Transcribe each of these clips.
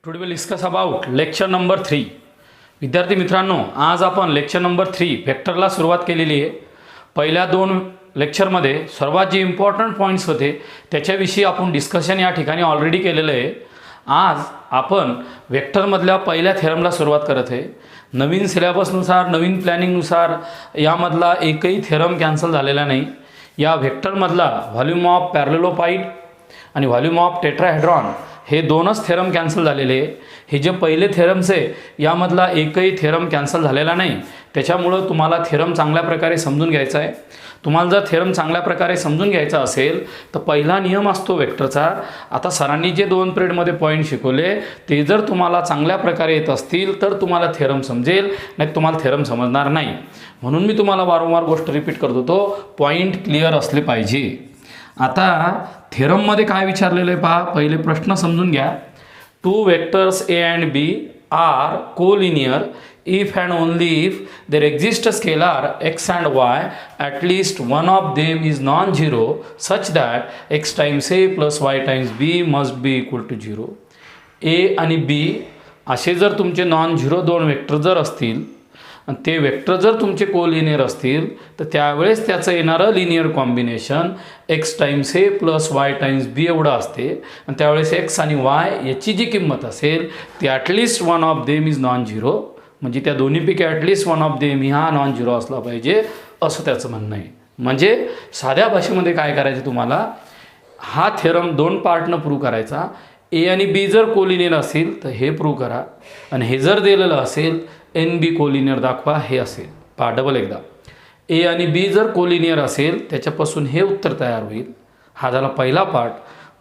Today will discuss about lecture number 3. विद्यार्थी मित्रांनो, आज आपण लेक्चर नंबर 3 वेक्टरला सुरुवात केलेली आहे. पहिल्या दोन लेक्चरमध्ये सर्वात जे इम्पॉर्टंट पॉईंट्स होते त्याच्याविषयी आपण डिस्कशन या ठिकाणी ऑलरेडी केलेलं आहे. आज आपण वेक्टरमधल्या पहिल्या थेरमला सुरुवात करत आहे. नवीन सिलेबसनुसार नवीन प्लॅनिंगनुसार यामधला एकही थेरम कॅन्सल झालेला नाही. या वेक्टरमधला व्हॉल्यूम ऑफ पॅरलेलोपाईड आणि व्हॉल्यूम ऑफ टेट्राहेड्रॉन हे दोनच थेरम कॅन्सल झालेले आहे. हे जे पहिले थेरम्स आहे यामधला एकही थेरम कॅन्सल झालेला नाही. त्याच्यामुळं तुम्हाला थेरम चांगल्या प्रकारे समजून घ्यायचा आहे. तुम्हाला जर थेरम चांगल्या प्रकारे समजून घ्यायचा असेल तर पहिला नियम असतो वेक्टरचा. आता सरांनी जे 2 पिरियडमध्ये पॉईंट शिकवले ते जर तुम्हाला चांगल्या प्रकारे येत असतील तर तुम्हाला थेरम समजेल, नाही तुम्हाला थेरम समजणार नाही. म्हणून मी तुम्हाला वारंवार गोष्ट रिपीट करत होतो, पॉईंट क्लिअर असले पाहिजे. आता थेरममध्ये काय विचारलेलं आहे पहा. पहिले प्रश्न समजून घ्या. 2 vectors A and B are collinear if and only if there exist a scalar x and y, at least one of them is non-zero such that x times a plus y times b must be equal to 0. A आणि B असे जर तुमचे non zero 2 vector जर असतील आणि ते vector जर तुमचे कोलिनियर असतील तर त्यावेळेस त्याचं येणारं linear combination x times A plus Y times बी एवढं असते. आणि त्यावेळेस एक्स आणि वाय याची जी किंमत असेल ती at least one of them is non zero, म्हणजे त्या दोन्हीपैकी at least one of them he हा नॉन झिरो असला पाहिजे असं त्याचं म्हणणं आहे. म्हणजे साध्या भाषेमध्ये काय करायचं, तुम्हाला हा थेरम 2 पार्टनं प्रूव्ह करायचा. ए आणि बी जर कोलिनियर असेल तर हे प्रूव्ह करा, आणि हे जर दिलेलं असेल एन बी कोलिनियर दाखवा हे असेल. पहा डबल एकदा, ए आणि बी जर कोलिनियर असेल त्याच्यापासून हे उत्तर तयार होईल. हा झाला पहिला पार्ट.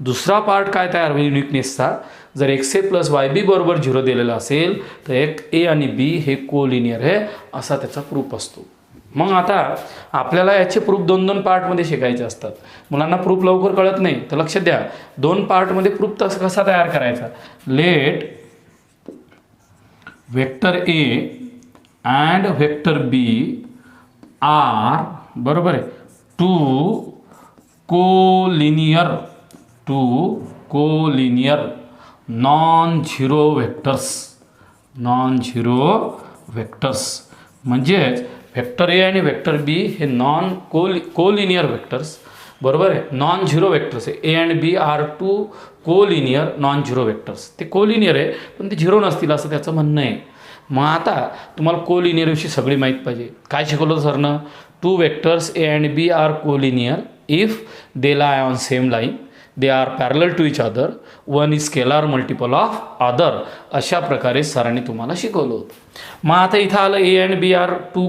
दुसरा पार्ट काय तयार होईल युनिकनेसचा, जर x A plus Y B बरोबर 0 दिलेला असेल तर एक ए आणि बी हे कोलिनियर आहे असा त्याचा प्रूफ असतो. मग आता आपल्याला याचे प्रूफ 2-2 पार्टमध्ये शिकायचे असतात. मुलांना प्रूफ लवकर कळत नाही तर लक्ष द्या. 2 पार्टमध्ये प्रूफ तसं कसा तयार करायचा. Let vector A and vector B are बरोबर आहे 2 कोलिनियर नॉन झिरो वेक्टर्स. म्हणजेच वेक्टर ए आणि वेक्टर बी हे नॉन कोलिनियर वेक्टर्स बरोबर आहे. नॉन झिरो वेक्टर्स आहे. A and B are 2 collinear non zero vectors. ते कोलिनियर आहे पण ते झिरो नसतील असं त्याचं म्हणणं आहे. मग आता तुम्हाला कोलिनियरविषयी सगळी माहीत पाहिजे. काय शिकवलं सरनं, 2 vectors A and B are collinear if they lie on same line, they are parallel to each other, one is scalar multiple of other, अशा प्रकारे सरांनी तुम्हाला शिकवलं होतं. मग आता इथं आलं A and B are 2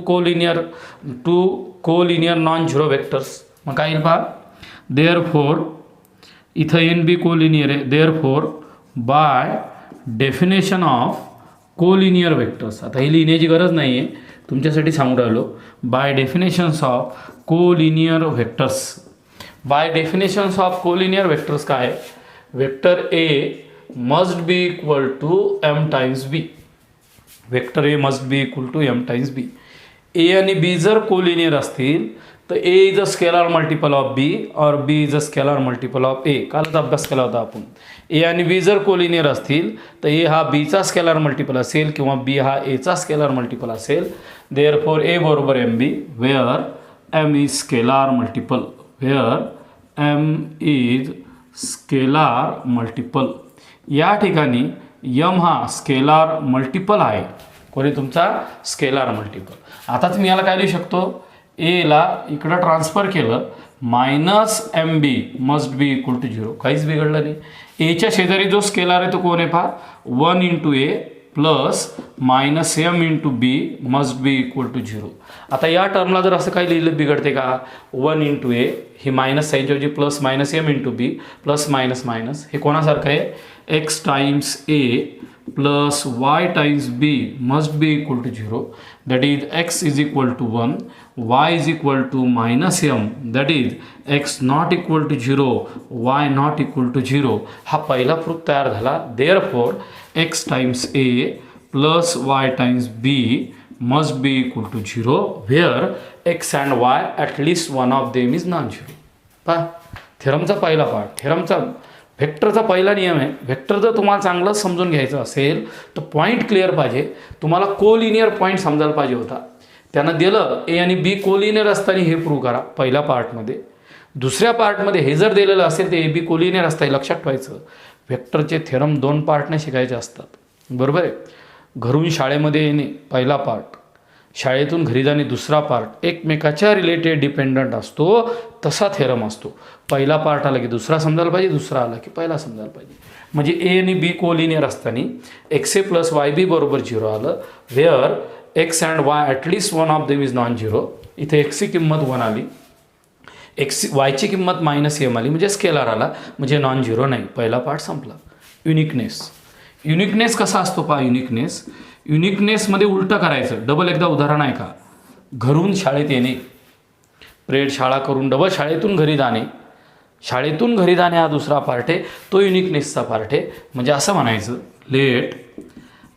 collinear non zero vectors. मग काय येईल पहा, देअरफोर इथं एन बी कोलिनियर आहे. Therefore by definition of collinear vectors. आता ही लिहिण्याची गरज नाही आहे, तुमच्यासाठी सांगून राहिलो. By definitions of collinear vectors. By definitions of collinear vectors काय, vector A must be equal to M times B. Vector A must be equal to M times B. A आणि बी जर कोलिनियर असतील तर A is a scalar multiple of B और B is a scalar multiple of ए. कालच अभ्यास केला होता आपण. ए आणि बी जर कोलिनियर असतील तर ए हा बीचा स्केलार मल्टिपल असेल किंवा बी हा एचा स्केलार मल्टिपल असेल. देअरफॉर ए बरोबर M B where M is scalar multiple. Where M is scalar multiple. या ठिकाणी यम हा स्केलार मल्टिपल आहे. कोणी तुमचा स्केलार मल्टिपल. आताच मी याला काय लिहू शकतो, एला इकडं ट्रान्सफर केलं minus M B must be equal to 0. काहीच बिघडलं नाही. एच्या शेजारी जो स्केलार आहे तो कोण आहे पहा, 1 into A plus minus M into B must be equal to 0. आता या टर्मला जर असं काही लिहिलं बिघडते का, 1 इंटू ए ही मायनस साईनच्याऐवजी plus minus M into B plus minus minus. हे कोणासारखं आहे, X times A plus Y times B must be equal to 0. That is X is equal to 1, Y is equal to minus M, that is X not equal to 0, Y not equal to 0. हा पहिला proof तयार झाला. Therefore X times A plus Y times B must be equal to 0 where X and Y at least one of them is non zero. पहा थेरमचा पहिला part. थेरमचा व्हेक्टरचा पहिला नियम आहे, व्हेक्टर जर तुम्हाला चांगलं समजून घ्यायचं असेल तर पॉईंट क्लिअर पाहिजे. तुम्हाला कोलिनियर पॉईंट समजायला पाहिजे होता. त्यानं दिलं ए आणि बी कोलिनियर असताना हे प्रूव्ह करा पहिल्या पार्टमध्ये. दुसऱ्या पार्टमध्ये हे जर दिलेलं असेल तर ए बी कोलिनियर असताना लक्षात ठेवायचं. व्हेक्टरचे थेरम 2 पार्टने शिकायचे असतात, बरोबर आहे. घरून शाळेमध्ये येणे पहिला पार्ट, शाळेतून घरी जाणे दुसरा पार्ट, एकमेकाच्या रिलेटेड डिपेंडंट असतो तसा थेरम असतो. पहिला पार्ट आला की दुसरा समजायला पाहिजे, दुसरा आला की पहिला समजायला पाहिजे. म्हणजे ए आणि बी कोलिनियर असताना X A plus Y B बरोबर 0 आलं. Where X and Y at least one of them is non zero. इथे एक्सची किंमत 1 आली, वायची किंमत -m आली, म्हणजे स्केलर आला, म्हणजे नॉन झिरो नाही. पहिला पार्ट संपला. युनिकनेस कसा असतो पहा. युनिकनेसमध्ये उलटं करायचं. डबल एकदा उदाहरण आहे का. घरून शाळेत येणे, प्रेड शाळा करून डबल शाळेतून घरी जाणे. शाळेतून घरी जाणे हा दुसरा पार्ट आहे, तो युनिकनेसचा पार्ट आहे. म्हणजे असं म्हणायचं, let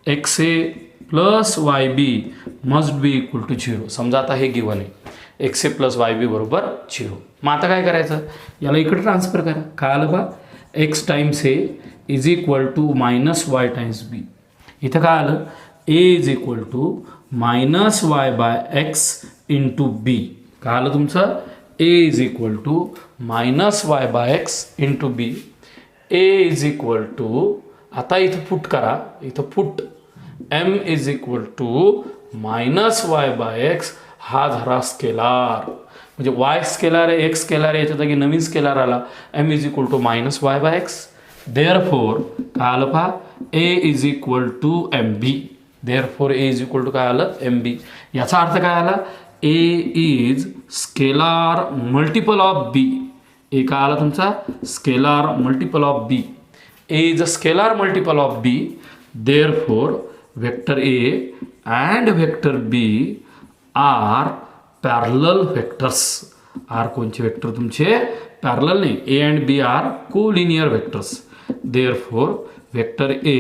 X A plus Y B must be equal to 0. समजा आता हे गिवन आहे, X A plus Y B बरोबर 0. मग आता काय करायचं, याला इकडे ट्रान्सफर करा. काय आलं बा, X times A is equal to minus Y times B. इथं काय आलं, A is equal to minus Y by X into B. काय आलं तुमचं, A is equal to minus Y by X into B. A is equal to, आता इथं put करा, इथं put M is equal to minus Y by X. हा झाला scalar, म्हणजे वाय स्केलार आहे, एक्स स्केलार आहे, याच्या जागी नवीन स्केलार आला, M is equal to minus Y by X. Therefore काय आलं पहा, A is equal to M B. Therefore A is equal to काय आलं, एम बी. याचा अर्थ काय आला, A is scalar multiple of B. A काय आला तुमचा, scalar multiple of B. A is a scalar multiple of B. Therefore vector A and vector B are parallel vectors. Are कोणचे वेक्टर तुमचे, parallel नाही. ए and B are collinear vectors. Therefore vector A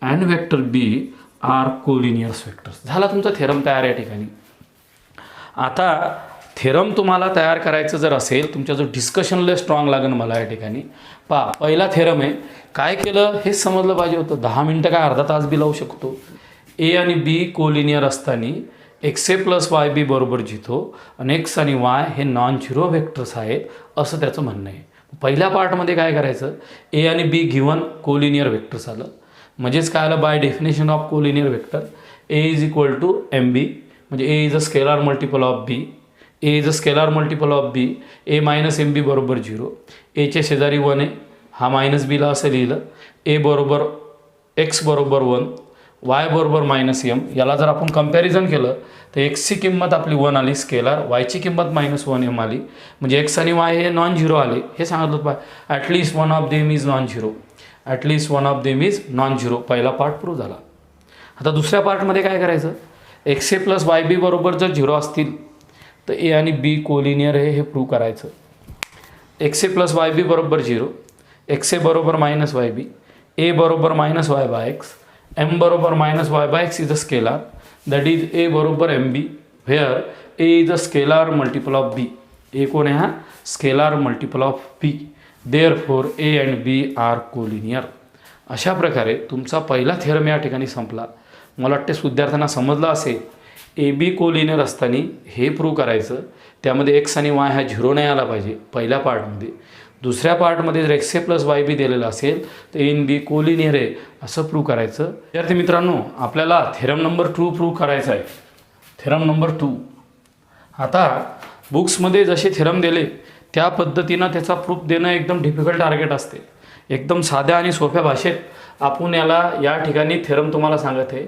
and vector B are collinears vectors. झाला तुमचा theorem तयार या ठिकाणी. आता theorem तुम्हाला तयार करायचं जर असेल, तुमच्या जो डिस्कशन लय स्ट्रॉंग लागेल मला या ठिकाणी. पहा, पहिला थेरम आहे, काय केलं हेच समजलं पाहिजे होतं. 10 मिनटं काय अर्धा तास बी लावू शकतो. ए आणि बी कोलिनियर असताना X A plus Y B बरोबर 0 आणि एक्स आणि वाय हे नॉन झिरो व्हेक्टर्स आहेत असं त्याचं म्हणणं आहे. पहिल्या पार्टमध्ये काय करायचं, ए आणि बी गिवन कोलिनियर व्हेक्टर्स आलं, म्हणजेच काय आलं, by definition of collinear vector A is equal to M B. म्हणजे A is a scalar multiple of B. A is a scalar multiple of B. A minus M B बरोबर 0. एचे शेजारी 1 आहे, हा minus बीला असं लिहिलं. ए बरोबर एक्स बरोबर 1, वाय बरोबर -m. याला जर आपण कंपॅरिझन केलं तर एक्सची किंमत आपली 1 आली स्केलार, वायची किंमत -1m आली, म्हणजे एक्स आणि वाय हे नॉन झिरो आले. हे सांगितलं पाहिजे, at least one of them is non zero. At least one of them is non zero. पहिला पार्ट प्रूव्ह झाला. आता दुसऱ्या पार्टमध्ये काय करायचं, x A plus Y B बरोबर जर 0 असतील तर ए आणि बी कोलिनियर आहे हे प्रूव्ह करायचं. X A plus Y B बरोबर 0, एक्स ए बरोबर मायनस वाय बी, ए बरोबर minus Y by X, M बरोबर minus Y by X is a scalar, that is A बरोबर M B. Where A is a scalar multiple of B. A कोण आहे, हा scalar multiple of B. Therefore A and B are collinear. अशा प्रकारे तुमचा पहिला theorem या ठिकाणी संपला. मला वाटते विद्यार्थ्यांना समजलं असेल. ए बी कोलिनियर असताना हे प्रूव्ह करायचं, त्यामध्ये एक्स आणि वाय हा 0 नाही आला पाहिजे पहिल्या पार्टमध्ये. दुसऱ्या पार्टमध्ये जर एक्स ए प्लस वाय बी दिलेलं असेल तर ए इन बी कोलिनियर आहे असं प्रूव्ह करायचं. विद्यार्थी मित्रांनो, आपल्याला थेरम नंबर 2 प्रूव्ह करायचा आहे. Theorem number 2. आता बुक्समध्ये जसे थेरम दिले त्या पद्धतीनं त्याचा प्रूफ देणं एकदम डिफिकल्ट टार्गेट असते. एकदम साध्या आणि सोप्या भाषेत आपण याला या ठिकाणी थेरम तुम्हाला सांगत आहे.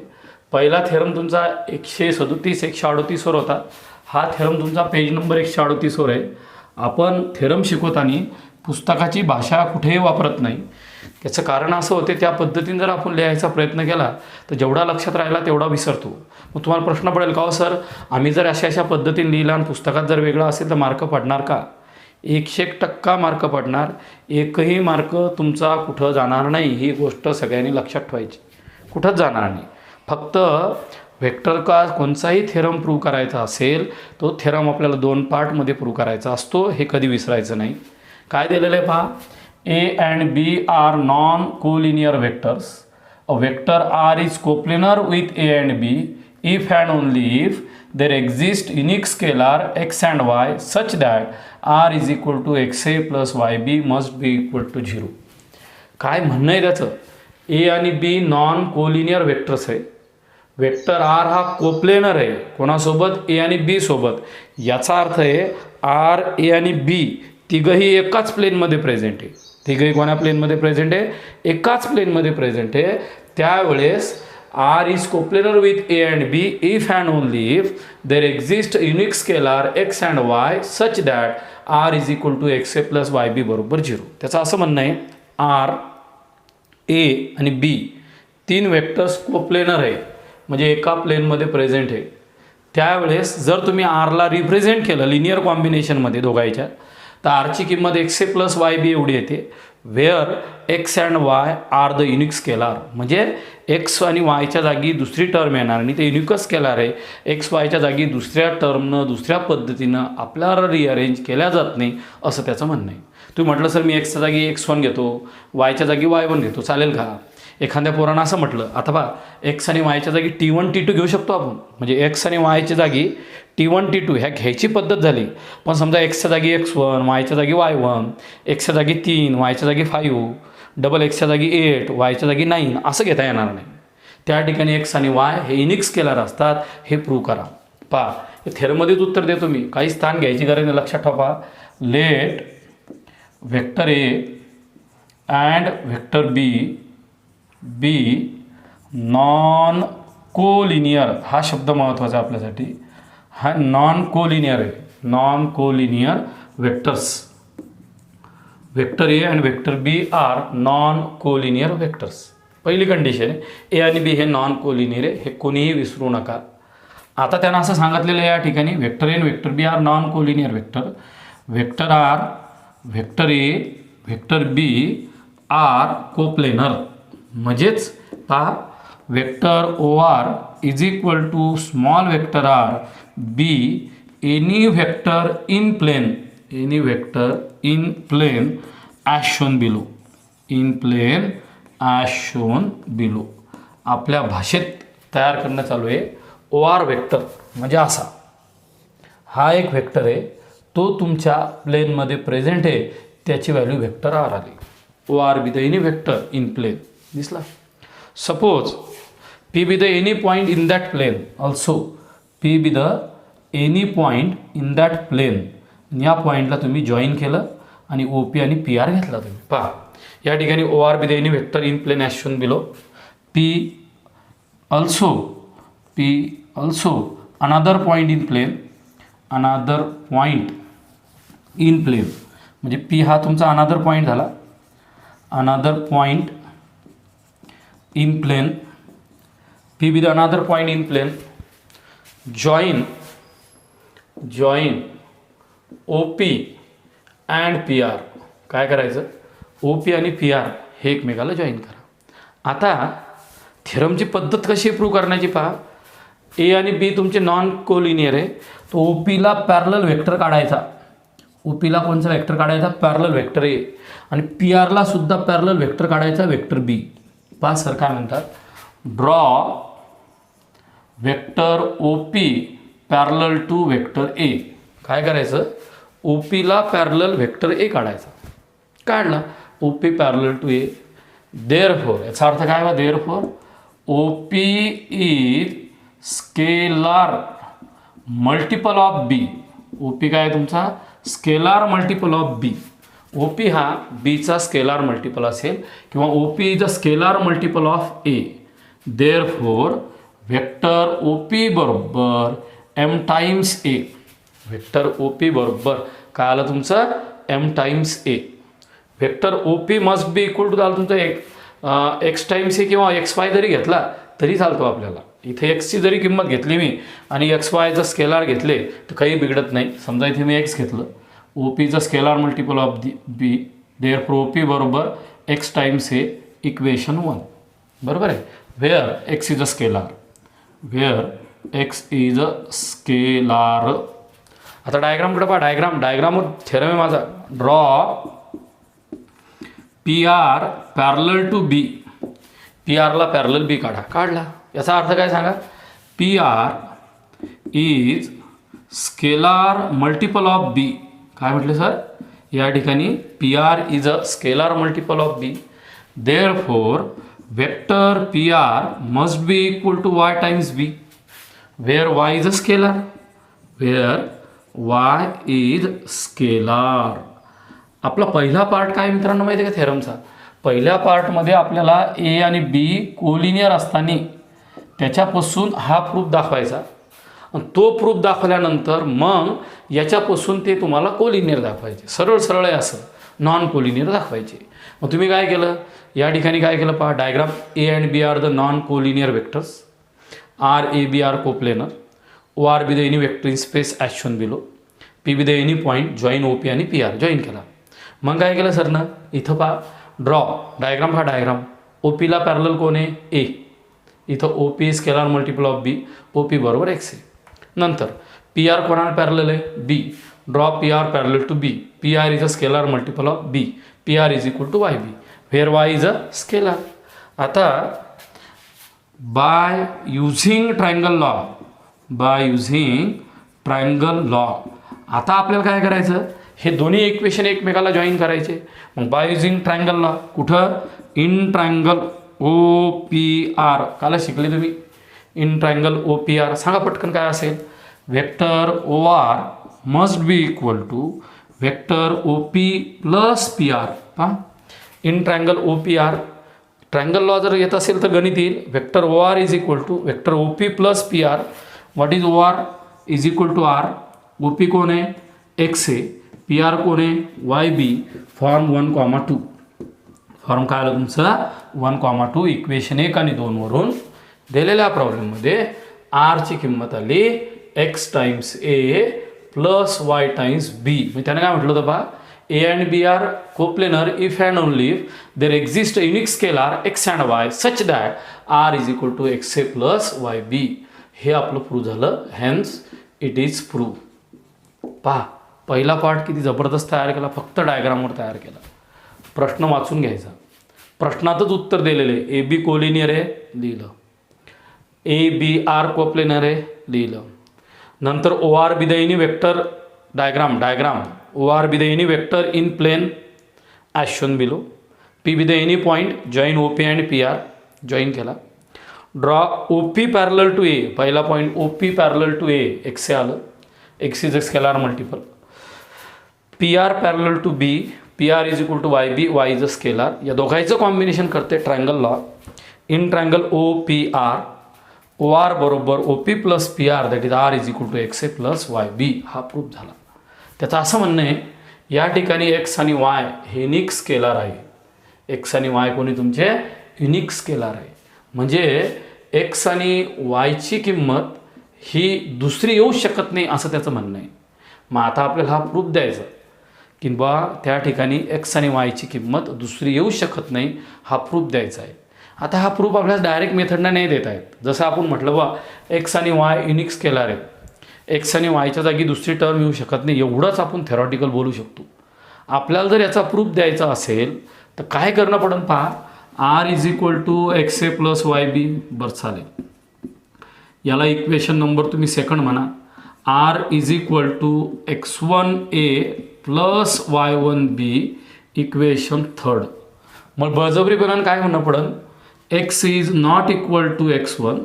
पहिला थेरम तुमचा 137 138 वर होता. हा थेरम तुमचा पेज नंबर 138 वर आहे. आपण थेरम शिकवताना पुस्तकाची भाषा कुठेही वापरत नाही. त्याचं कारण असं होते, त्या पद्धतीने जर आपण लिहायचा प्रयत्न केला तर जेवढा लक्षात राहिला तेवढा विसरतो. मग तुम्हाला प्रश्न पडेल, का हो सर, आम्ही जर अशा पद्धतीने लिहिला आणि पुस्तकात जर वेगळं असेल तर मार्क पडणार का? 100% मार्क पडणार. एकही मार्क तुमचा कुठं जाणार नाही. ही गोष्ट सगळ्यांनी लक्षात ठेवायची. कुठंच जाणार नाही. फक्त व्हेक्टर का कोणताही थेरम प्रूव्ह करायचा असेल तो थेरम आपल्याला 2 पार्टमध्ये प्रूव्ह करायचा असतो. हे कधी विसरायचं नाही. काय दिलेलं आहे पहा, A and B are non-collinear vectors. A vector R is coplanar with A and B if and only if there exist unique scalar x and y such that R is equal to xa plus yb must be equal to 0. काय म्हणणं आहे त्याचं? ए आणि बी non collinear vectors आहे. Vector R हा coplanar आहे कोणासोबत? ए आणि बी सोबत. याचा अर्थ आहे आर, ए आणि बी तिघही एकाच प्लेनमध्ये प्रेझेंट आहे. तिघही कोणा प्लेनमध्ये प्रेझेंट आहे? एकाच प्लेनमध्ये प्रेझेंट आहे. त्यावेळेस R is coplanar with A and B if and only if there exist unique scalar X and Y such that R is equal to X A plus Y B बरोबर 0. त्याचं असं म्हणणं आहे आर, ए आणि बी तीन vectors coplanar आहे म्हणजे एका प्लेनमध्ये प्रेझेंट आहे. त्यावेळेस जर तुम्ही आरला रिप्रेझेंट केलं लिनियर कॉम्बिनेशनमध्ये दोघांच्या तर आरची किंमत X A plus Y B एवढी येते. Where X and Y are the unique scalar म्हणजे एक्स आणि वायच्या जागी दुसरी टर्म येणार आणि ते युनिकच स्केलार आहे. एक्स वायच्या जागी दुसऱ्या टर्मनं दुसऱ्या पद्धतीनं आपल्याला रिअरेंज केल्या जात नाही असं त्याचं म्हणणं आहे. तुम्ही म्हटलं सर मी एक्सच्या जागी x1 घेतो, वायच्या जागी y1 घेतो, चालेल का? एखाद्या पोरानं असं म्हटलं आता बा एक्स आणि वायच्या जागी T1 T2 घेऊ शकतो आपण म्हणजे एक्स आणि वायच्या जागी T1 T2 ह्या घ्यायची पद्धत झाली. पण समजा एक्सच्या जागी x1, वायच्या जागी y1, एक्सच्या जागी 3, वायच्या जागी 5, डबल एक्सच्या जागी 8, वायच्या जागी 9 असं घेता येणार नाही. त्या ठिकाणी एक्स आणि वाय हे युनिक स्केलर असतात हे प्रूव्ह करा. पहा हे थेरमध्येच उत्तर देतो मी, काही स्थान घ्यायची गरज नाही. लक्षात ठेवा let vector A and vector B be non collinear. हा शब्द महत्त्वाचा आहे आपल्यासाठी. हा नॉन कोलिनियर आहे. Non collinear vectors. Vector A and vector B are non collinear vectors. पहिली कंडिशन आहे ए आणि बी हे नॉन कोलिनियर आहे, हे कोणीही विसरू नका. आता त्यांना असं सांगितलेलं आहे या ठिकाणी वेक्टर ए आणि vector B are non collinear vector. Vector R, vector A, vector B are coplanar. म्हणजेच पहा vector O R is equal to small vector R be any vector in plane, any vector in plane as shown below, in plane as shown below. आपल्या भाषेत तयार करणं चालू आहे. O R vector म्हणजे असा हा एक वेक्टर आहे, तो तुमच्या प्लेनमध्ये प्रेझेंट आहे, त्याची व्हॅल्यू वेक्टर आर आली. O R be the any vector in plane. दिसला? Suppose P be the any point in that plane also, P be the any point in that plane. या पॉईंटला तुम्ही जॉईन केलं आणि O P आणि P R घेतला तुम्ही. पहा या ठिकाणी O R be the any vector in plane as shown below. P also another point in plane, another point in plane म्हणजे पी हा तुमचा अनदर पॉईंट झाला. Another point in plane, P be the another point in plane. Join O P and P R. काय करायचं? O P आणि P R हे एकमेकाला join करा. आता थेरमची पद्धत कशी प्रूव्ह करण्याची पहा. ए आणि बी तुमचे नॉन कोलिनियर आहे, तो ओ पीला पॅरलल वेक्टर काढायचा. ओ पीला कोणचा वेक्टर काढायचा? Parallel vector A. आणि पी आरला सुद्धा पॅरलल वेक्टर काढायचा वेक्टर बी. पहा सर काय म्हणतात, draw vector O P parallel to vector A. काय करायचं? ओ पीला पॅरलल वेक्टर ए काढायचा. काढला O P parallel to A. Therefore याचा अर्थ काय बा? Therefore O P is scalar multiple of B. O P काय आहे तुमचा? Scalar multiple of B. O P हा बीचा स्केलार मल्टिपल असेल किंवा O P is a scalar multiple of A. Therefore vector O P बरोबर M times A. Vector O P बरोबर काय आलं तुमचं? M times A. Vector O P must be equal to झालं तुमचं एक्स टाइम्स ए किंवा एक्स वाय जरी घेतला तरी चालतो आपल्याला. इथे एक्सची जरी किंमत घेतली मी आणि एक्स वायचं स्केलार घेतले तर काही बिघडत नाही. समजा इथे मी एक्स घेतलं, ओ पीचं scalar multiple of B, therefore O P बरोबर एक्स टाइम्स ए इक्वेशन 1. बरोबर आहे. Where X is a scalar, where X is a scalar. आता डायग्रामकडे पहा. डायग्रामवर थेरम आहे माझा. Draw P R parallel to B, P आरला पॅरलल बी काढला. याचा अर्थ काय सांगा? P R is scalar multiple of B. काय म्हटले सर? या ठिकाणी P R is a scalar multiple of B. Therefore vector P R must be equal to Y times B, where Y is a scalar, where Y is scalar. आपला पहिला part काय मित्रांनो माहिती आहे का थेरमचा? पहिल्या पार्टमध्ये आपल्याला ए आणि बी कोलिनियर असताना त्याच्यापासून हा प्रूफ दाखवायचा. तो प्रूफ दाखवल्यानंतर मग याच्यापासून ते तुम्हाला कोलिनियर दाखवायचे. सरळ सरळ आहे असं नॉन कोलिनियर दाखवायचे. मग तुम्ही काय केलं? या ठिकाणी काय केलं पहा, diagram A and B are the non collinear vectors, R A B are coplanar, O R be the any vector in space as shown below, P be the any point, join O P आणि P R join केला. मग काय केलं sir ना, इथं पहा draw diagram, हा diagram O पीला पॅरलल कोण आहे? ए. इथं O P scalar multiple of B, O P बरोबर एक्स आहे. नंतर पी आर कोणाला पॅरलल आहे? B. Draw P R parallel to B, P R is a scalar multiple of B, P R is equal to Y B, where Y is a scalar. आता by using triangle law, by using triangle law आता आपल्याला काय करायचं? हे दोन्ही equation एकमेकाला join करायचे. मग बाय युझिंग ट्रायंगल लॉ कुठं? In triangle O P R. काला शिकले तुम्ही? In triangle O P R. सांगा पटकन काय असेल? Vector O R must be equal to vector O P plus P R. पहा in triangle O P R, triangle law जर येत असेल तर गणित येईल. Vector O R is equal to vector O P plus P R. What is O R? Is equal to R. O P कोण आहे? X आहे. पी आर कोण आहे? Y B. फॉर्म 1,2. फॉर्म काय आलं तुमचं? 1,2. इक्वेशन 1 आणि 2 वरून दिलेल्या प्रॉब्लेममध्ये आरची किंमत आली X times A plus Y times B. मी त्याने काय म्हटलं होतं पहा, A and B are coplanar if and only if there exist unique scalar X and Y such that R is equal to X A plus Y B. हे आपलं prove झालं. Hence it is prove. पहा पहिला part किती जबरदस्त तयार केला, फक्त डायग्रामवर तयार केला. प्रश्न वाचून घ्यायचा. प्रश्नातच उत्तर दिलेले. ए बी कोलिनियर आहे लिहिलं, ए बी आर कोप्लेनर आहे लिहिलं. नंतर O R be the any vector diagram O R be the any vector in plane as shown below, P be the any point, join O P and P R join केला. Draw O P parallel to A, पहिला point O P parallel to A X A आलं, X is a scalar multiple. P R parallel to B, P R is equal to Y B, Y is a scalar. या दोघांचं combination करते triangle law. In triangle O P R, O R बरोबर O P plus P R that is R is equal to X A plus Y B. हा proof झाला. त्याचं असं म्हणणं आहे या ठिकाणी एक्स आणि वाय हे युनिक स्केलार आहे. एक्स आणि वाय कोणी तुमचे युनिक स्केलार आहे. म्हणजे एक्स आणि वायची किंमत ही दुसरी येऊ शकत नाही असं त्याचं म्हणणं आहे. मग आता आपल्याला हा प्रूफ द्यायचा की बा त्या ठिकाणी एक्स आणि वायची किंमत दुसरी येऊ शकत नाही, हा प्रूफ द्यायचा आहे. आता हा प्रूफ आपल्याला डायरेक्ट मेथडनं नाही देता येत. जसं आपण म्हटलं बा एक्स आणि वाय युनिक स्केलार आहेत, एक्स आणि वायच्या जागी दुसरी टर्म येऊ शकत नाही, एवढंच आपण थेरॉटिकल बोलू शकतो. आपल्याला जर याचा प्रूफ द्यायचा असेल तर काय करणं पडेल पहा. R is equal to X A plus Y B. बरं चालेल, याला इक्वेशन नंबर तुम्ही सेकंड म्हणा. R is equal to X one A plus Y one B equation third. मग बळजबरीपणानं काय म्हणणं पडेल? X is not equal to X one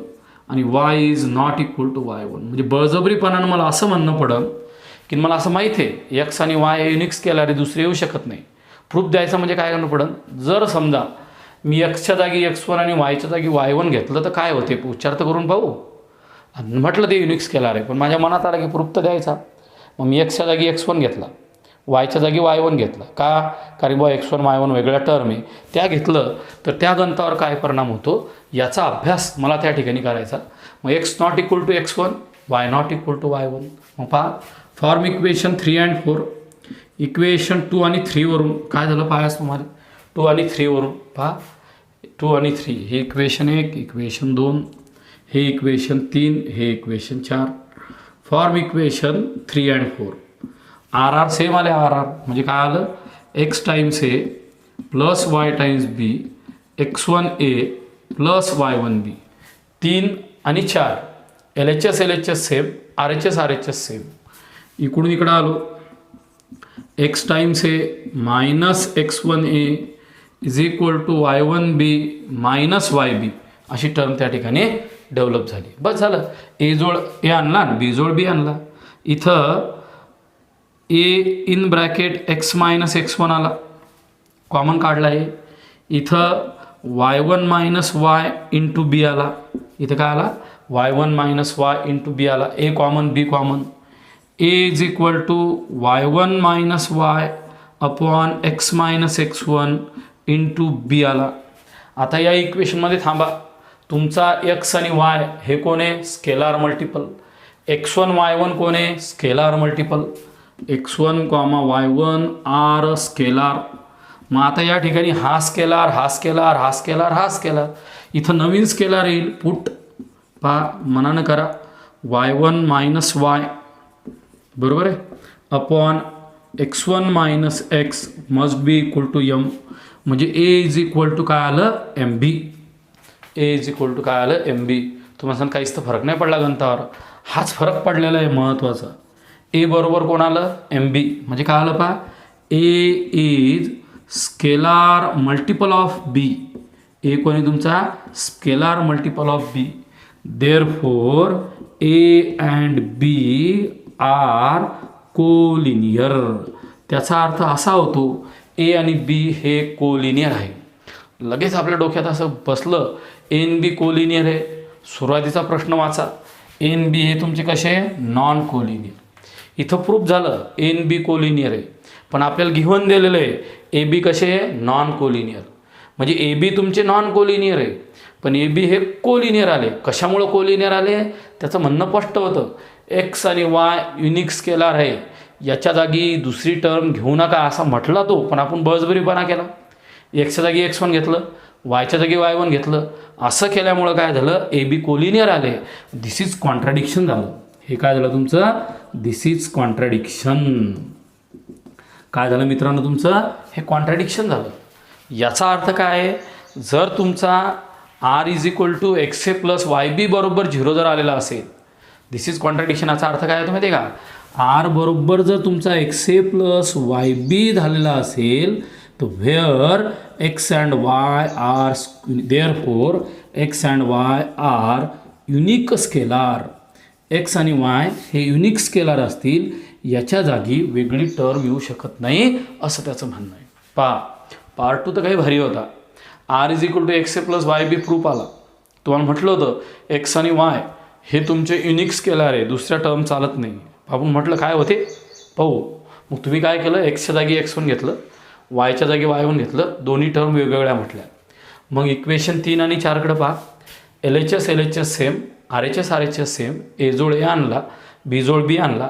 आणि Y is not equal to Y one. म्हणजे बळजबरीपणानं मला असं म्हणणं पडेल की मला असं माहीत आहे एक्स आणि वाय हे युनिक स्केलार आहे, दुसरे येऊ शकत नाही. प्रूफ द्यायचं म्हणजे काय करणं पडेल? जर समजा मी एक्सच्या जागी एक्स वन आणि वायच्या जागी वाय वन घेतलं तर काय होते? उच्चार तर करून पाहू. म्हटलं ते युनिक स्केलार आहे, पण माझ्या मनात आलं की प्रूफ तर द्यायचा. मग मी एक्सच्या जागी एक्स वन घेतला, वायच्या जागी वाय वन घेतला. का? कारण बा एक्स वन वाय वन वेगळ्या टर्म आहे, त्या घेतलं तर त्या गणितावर काय परिणाम होतो याचा अभ्यास मला त्या ठिकाणी करायचा. मग X not equal to X one, Y not equal to Y one. मग पहा फॉर्म इक्वेशन 3 अँड 4. इक्वेशन 2 आणि 3 वरून काय झालं पाहायचं तुम्हाला? 2 आणि 3 वरून पहा 2 आणि 3 हे इक्वेशन 1, इक्वेशन 2, हे इक्वेशन 3, हे equation 4. Form equation 3 and 4. R R same आले. आर आर म्हणजे काय आलं? X times A plus Y times B x1a plus y1b 3 आणि 4 LHS LHS same RHS RHS same. इकडून इकडं आलो x times A minus x1a is equal to y1b minus yb अशी term त्या ठिकाणी डेव्हलप झाली. बस झालं. ए जोड ए आणला आणि बी जोड बी आणला. इथं A in bracket x minus x1 आला, कॉमन काढला आहे. इथं y1 minus y into B आला. इथं काय आला y1 minus y into B आला. A common B common. A is equal to y1 minus y upon x minus x1 into B आला. आता या इक्वेशनमध्ये थांबा. तुमचा x आणि y हे कोण आहे स्केलार मल्टिपल. x1 y1 कोण आहे scalar multiple. x1 y1 R scalar. मग आता या ठिकाणी हा स्केलार हा स्केलार हा स्केलार हा स्केलार. इथं नवीन स्केलार येईल पुट पहा मनानं करा y1 मायनस y बरोबर आहे upon x1 minus x must be equal to m. म्हणजे ए इज इक्वल टू काय आलं MB. A is equal to काय आलं MB. तुम्हाला सांग काहीच तर फरक नाही पडला गणितावर. हाच फरक पडलेला आहे महत्त्वाचा. ए बरोबर कोण आलं MB. म्हणजे काय आलं पहा A is scalar multiple of B. A कोणी तुमचा scalar multiple of B. Therefore A and B are collinear. त्याचा अर्थ असा होतो ए आणि बी हे कोलिनियर आहे. लगेच आपल्या डोक्यात असं बसलं ए एन बी कोलिनियर आहे. सुरुवातीचा प्रश्न वाचा. ए एन बी हे तुमचे कसे नॉन कोलिनियर. इथं प्रूफ झालं ए एन बी कोलिनियर आहे, पण आपल्याला गिव्हन दिलेलं आहे ए बी कसे नॉन कोलिनियर. म्हणजे ए बी तुमचे नॉन कोलिनियर आहे, पण ए बी हे कोलिनियर आले. कशामुळं कोलिनियर आले त्याचं म्हणणं स्पष्ट होतं. एक्स आणि वाय युनिक स्केलार आहे, याच्या जागी दुसरी टर्म घेऊ नका असा म्हटला तो, पण आपण बळजबरीपणा केला. एक्सच्या जागी x1 घेतलं, वायच्या जागी y1 घेतलं. असं केल्यामुळं काय झालं ए बी कोलिनियर आले. दिस इज कॉन्ट्राडिक्शन झालं. हे काय झालं तुमचं दिस इज कॉन्ट्राडिक्शन. काय झालं मित्रांनो तुमचं हे कॉन्ट्राडिक्शन झालं. याचा अर्थ काय आहे जर तुमचा r is equal to XA plus YB बरोबर 0 जर आलेला असेल दिस इज कॉन्ट्राडिक्शन. याचा अर्थ काय आहे माहिती आहे का. r बरोबर जर तुमचा XA प्लस YB झालेला असेल तर where x and y are therefore x and y are unique scalar. x आणि y हे युनिक स्केलार असतील, याच्या जागी वेगळी टर्म येऊ शकत नाही असं त्याचं म्हणणं आहे. पार्ट 2 तर काही भारी होता. R is equal to XA plus YB proof आला. तुम्हाला म्हटलं होतं एक्स आणि वाय हे तुमचे युनिक स्केलार आहे, दुसऱ्या टर्म चालत नाही. आपण म्हटलं काय होते पाहू. मग तुम्ही काय केलं एक्सच्या जागी x1 घेतलं, वायच्या जागी y1 घेतलं, दोन्ही टर्म वेगवेगळ्या म्हटल्या. मग इक्वेशन 3 आणि 4कडे पहा. LHS LHS same, RHS RHS same. A जोड ए आणला, बी जोड बी आणला.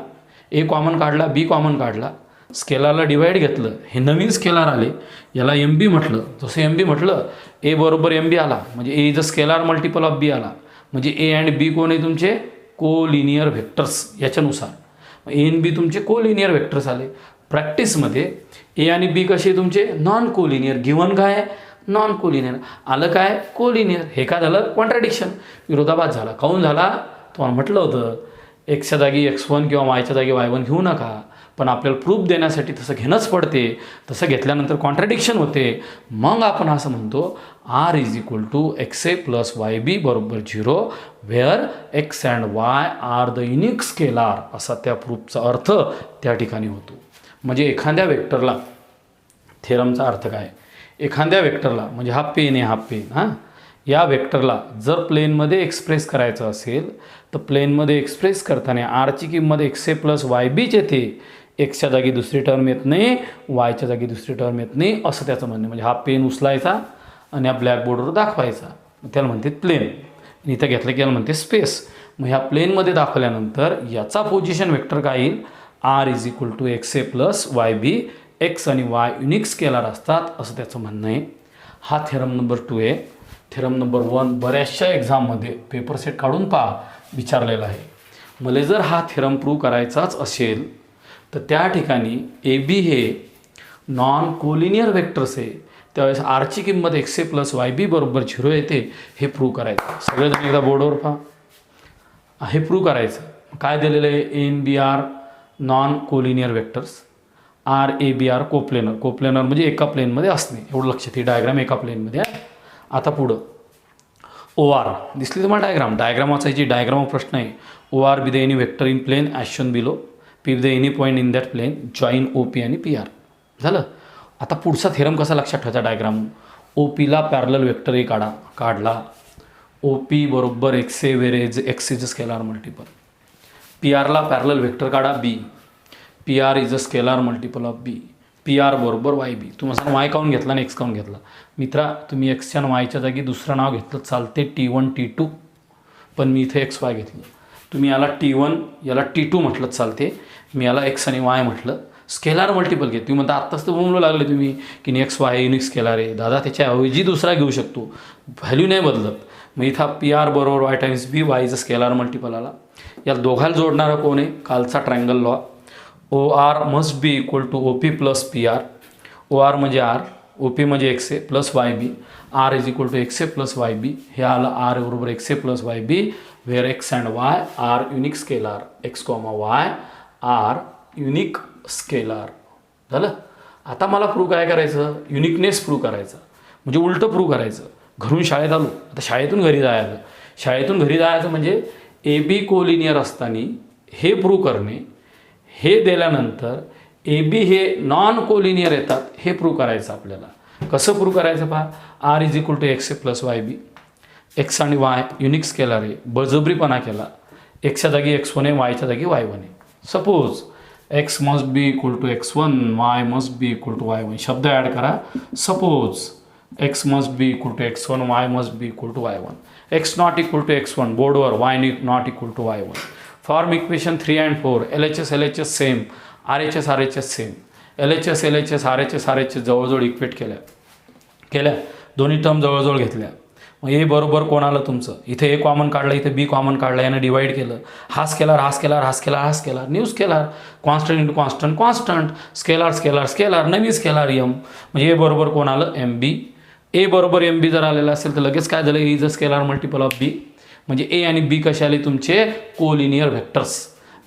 ए कॉमन काढला, बी कॉमन काढला. स्केलारला डिवाईड घेतलं, हे नवीन स्केलार आले, याला MB म्हटलं. जसं MB म्हटलं ए बरोबर MB आला, म्हणजे A is a scalar multiple of B आला. म्हणजे ए अँड बी कोण आहे तुमचे कोलिनियर व्हेक्टर्स. याच्यानुसार ए आणि बी तुमचे कोलिनियर व्हेक्टर्स आले. प्रॅक्टिसमध्ये ए आणि बी कसे तुमचे नॉन कोलिनियर. गिव्हन काय आहे नॉन कोलिनियर, आलं काय कोलिनियर. हे काय झालं कॉन्ट्राडिक्शन, विरोधाभास झाला. काऊन झाला तुम्हाला म्हटलं होतं एक्सच्या जागी x1 किंवा वायच्या जागी y1 घेऊ नका, पण आपल्याला प्रूफ देण्यासाठी तसं घेणंच पडते. तसं घेतल्यानंतर कॉन्ट्राडिक्शन होते. मग आपण असं म्हणतो r is equal to XA plus YB बरोबर 0 where x and y are the unique scalar असा त्या प्रूफचा अर्थ त्या ठिकाणी होतो. म्हणजे एखाद्या वेक्टरला थेरमचा अर्थ काय, एखाद्या वेक्टरला म्हणजे हा पेन आहे, हा पेन हां, या वेक्टरला जर प्लेनमध्ये एक्सप्रेस करायचं असेल तर प्लेनमध्ये एक्सप्रेस करताना आरची किंमत XA प्लस YBच येते. एक्सच्या जागी दुसरी टर्म येत नाही, वायच्या जागी दुसरी टर्म येत नाही असं त्याचं म्हणणं. म्हणजे हा पेन उचलायचा आणि या ब्लॅकबोर्डवर दाखवायचा, त्याला म्हणते प्लेन. इथं घेतलं की याला म्हणते स्पेस. मग ह्या प्लेनमध्ये दाखवल्यानंतर याचा पोझिशन वेक्टर काय येईल r is equal to XA plus YB. X आणि वाय युनिक स्केलार असतात असं त्याचं म्हणणं आहे. हा थेरम नंबर 2 आहे. थेरम नंबर 1 बऱ्याचशा एक्झाममध्ये पेपर सेट काढून पहा विचारलेला आहे. मला जर हा थेरम प्रूव्ह करायचाच असेल तर त्या ठिकाणी ए बी हे नॉन कोलिनियर व्हेक्टर्स आहे, त्यावेळेस आरची किंमत X A plus Y B बरोबर 0 येते हे प्रूव्ह करायचं. सगळेजण एकदा बोर्डवर पहा. हे प्रूव्ह करायचं. काय दिलेलं आहे? And B are non collinear vectors, R A B are coplanar. Coplanar म्हणजे एका प्लेनमध्ये असणे, एवढं लक्षात. ही डायग्राम एका प्लेनमध्ये आहे. आता पुढं ओ आर दिसली तुम्हाला डायग्राम वाचायची. डायग्राम प्रश्न आहे. O R with any vector in plane as shown below, P with any point in that plane, join O P आणि पी आर. झालं. आता पुढचा थेरम कसा लक्षात ठेवायचा? डायग्राम ओ पीला पॅरलल वेक्टर ए काढला. ओ पी बरोबर X A whereas X is a scalar multiple. P आरला पॅरलल वेक्टर काढा B. P R is a scalar multiple of B. P R बरोबर वाय बी. तुम्हाला Y काऊन घेतला आणि एक्स काऊन घेतला? मित्रा, तुम्ही एक्सच्या आणि वायच्या जागी दुसरं नाव घेतलं चालते, T1 T2, पण मी इथे एक्स वाय घेतलं. तुम्ही याला T1 याला T2 म्हटलं चालते, मी याला एक्स आणि वाय म्हटलं. स्केलार मल्टिपल घे. तुम्ही म्हणता आत्ताच तर बोलू लागले तुम्ही की एक्स वाय युनिक स्केलार आहे. दादा, त्याच्याऐवजी दुसरा घेऊ शकतो, व्हॅल्यू नाही बदलत. मग इथं पी आर बरोबर Y times B, Y is a scalar multiple आला. या दोघाला जोडणारा कोण आहे? कालचा triangle law. O R must be equal to O P plus P R. O R म्हणजे आर, ओ पी म्हणजे X A plus Y B. R is equal to X A plus Y B. हे आलं R बरोबर X A plus Y B, where X and Y are unique scalar. X comma Y are unique scalar. झालं. आता मला prove काय करायचं? Uniqueness prove करायचा, म्हणजे उलटं प्रूव्ह करायचं. घरून शाळेत आलो, आता शाळेतून घरी जायचं. शाळेतून घरी जायचं म्हणजे ए बी कोलिनियर असताना हे प्रूव्ह करणे. हे दिल्यानंतर ए बी हे नॉन कोलिनियर येतात हे प्रूव्ह करायचं आपल्याला. कसं प्रूव्ह करायचं पहा. R is equal to X A plus Y B. X आणि वाय युनिक स्केलार आहे. बळजबरीपणा केला. एक्सच्या जागी x1 आहे, वायच्या जागी y1 आहे. Suppose X must be equal to x1, Y must be equal to y1. शब्द ॲड करा. Suppose X must be equal to x1, Y must be equal to y1. X not equal to x1 बोर्डवर, Y not equal to y1. Form equation 3 and 4. LHS same, RHS same. LHS RHS जवळजवळ equate केल्या. दोन्ही term जवळजवळ घेतल्या. मग ए बरोबर कोण आलं तुमचं? इथे ए कॉमन काढलं, इथे बी कॉमन काढलं, यानं डिवाईड केलं. हा scalar new scalar. Constant into constant. Scalar नवीन स्केलार एम. म्हणजे ए बरोबर कोण आलं? M B. ए बरोबर एम बी जर आलेलं असेल तर लगेच काय झालं? Is a scalar multiple of B. म्हणजे ए आणि बी कसे आले? तुमचे कोलिनियर व्हेक्टर्स.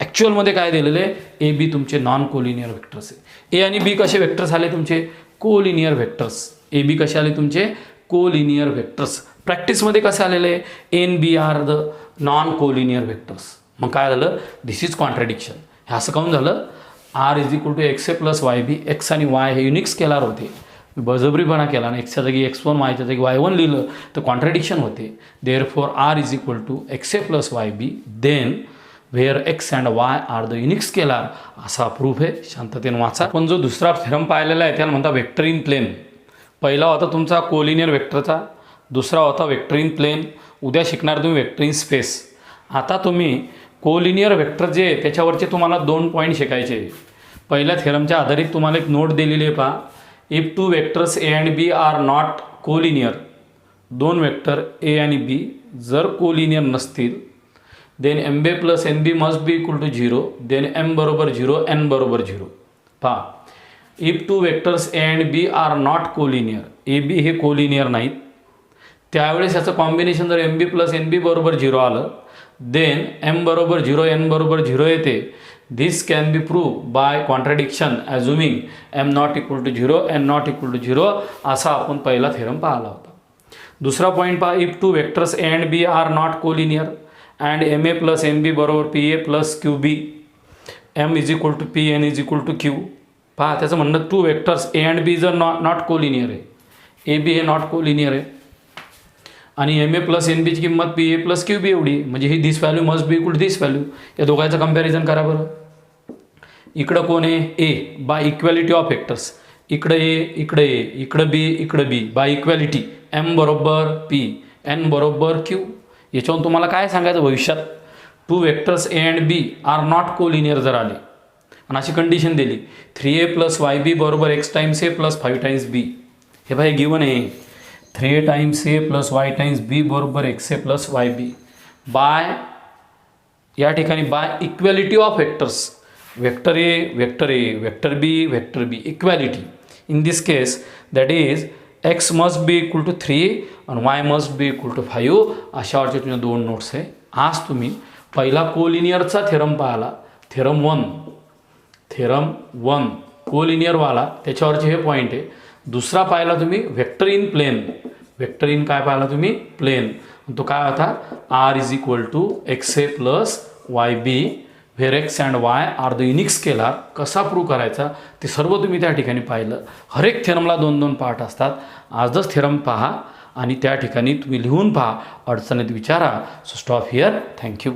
ॲक्च्युअलमध्ये काय दिलेले? ए बी तुमचे नॉन कोलिनियर व्हेक्टर्स आहे. ए आणि बी कसे व्हेक्टर्स आले तुमचे? Collinear vectors. ए बी कसे आले तुमचे? Collinear vectors. प्रॅक्टिसमध्ये कसं आलेलं आहे? And B are the non collinear vectors. मग काय झालं? This is contradiction. हे असं काऊन झालं? R is equal to X A plus Y B. X आणि वाय हे युनिक स्केलार होते. बळजबरीपणा केला आणि एक्सच्या जागी x1, वायच्या जागी y1 लिहिलं तर कॉन्ट्रडिक्शन होते. Therefore R is equal to X A plus Y B, then where X and Y are the unique scalar. असा प्रूफ आहे. शांततेने वाचा. पण जो दुसरा थेरम पाहिलेला आहे त्याला म्हणतात वेक्टर इन प्लेन. पहिला होता तुमचा कोलिनियर वेक्टरचा, दुसरा होता वेक्टर इन प्लेन. उद्या शिकणार तुम्ही वेक्टर इन स्पेस. आता तुम्ही कोलिनियर वेक्टर जे आहे त्याच्यावरचे तुम्हाला 2 पॉईंट शिकायचे. पहिल्या थेरमच्या आधारित तुम्हाला एक नोट दिलेली आहे पहा. If two vectors A and B are not collinear, दोन वेक्टर ए आणि बी जर कोलिनियर नसतील, then M B plus N B must be equal to 0, then M बरोबर 0, एन बरोबर 0. पहा, if two vectors A and B are not collinear, A B हे collinear नाहीत, त्यावेळेस याचं कॉम्बिनेशन जर M B plus N B बरोबर 0 आलं, देन एम बरोबर 0, एन बरोबर 0 येते. This can be prove by contradiction assuming M not equal to 0, N not equal to 0. असा आपण पहिला थेरम पाहिला होता. दुसरा पॉईंट पहा, if two vectors A and B are not collinear and M A plus N B बरोबर P A plus Q B, M is equal to P, N is equal to Q. पहा, त्याचं म्हणणं two vectors A and B जर not collinear आहे, ए B हे not collinear आहे आणि M A plus N बीची किंमत P A plus Q B एवढी, म्हणजे ही this value must be equal to this value. या दोघांचं कंपॅरिझन करा बरं. इकडं कोण आहे? A by equality of vectors. इकडं ए, इकडं ए, इकडं बी, इकडं बी, बाय इक्वॅलिटी. एम बरोबर पी, एन बरोबर क्यू. याच्यावरून तुम्हाला काय सांगायचं भविष्यात? Two vectors A and B are not collinear जर आले आणि अशी कंडिशन दिली 3a प्लस वाय बी बरोबर X times A plus 5 times B. हे भाई गिवन आहे 3a times A plus Y times B बरोबर X A plus Y B by, या ठिकाणी by equality of vectors. Vector A, vector A, vector B, equality. In this case that is X must be equal to 3 आणि Y must be equal to 5 अशावरचे तुमच्या 2 notes आहे. आज तुम्ही पहिला कोलिनियरचा theorem पाहिला, थेरम 1 कोलिनियरवाला, त्याच्यावरचे हे पॉईंट आहे. दुसरा पाहिला तुम्ही vector in plane, vector in काय पाहिला तुम्ही प्लेन, तो काय होता R is equal to X A plus Y B where X and Y are the unique scalar. कसा प्रूव्ह करायचा ते सर्व तुम्ही त्या ठिकाणी पाहिलं. हर एक थेरमला 2-2 पार्ट असतात. आजच थेरम पहा आणि त्या ठिकाणी तुम्ही लिहून पहा, अडचणीत विचारा. So stop here. थँक्यू.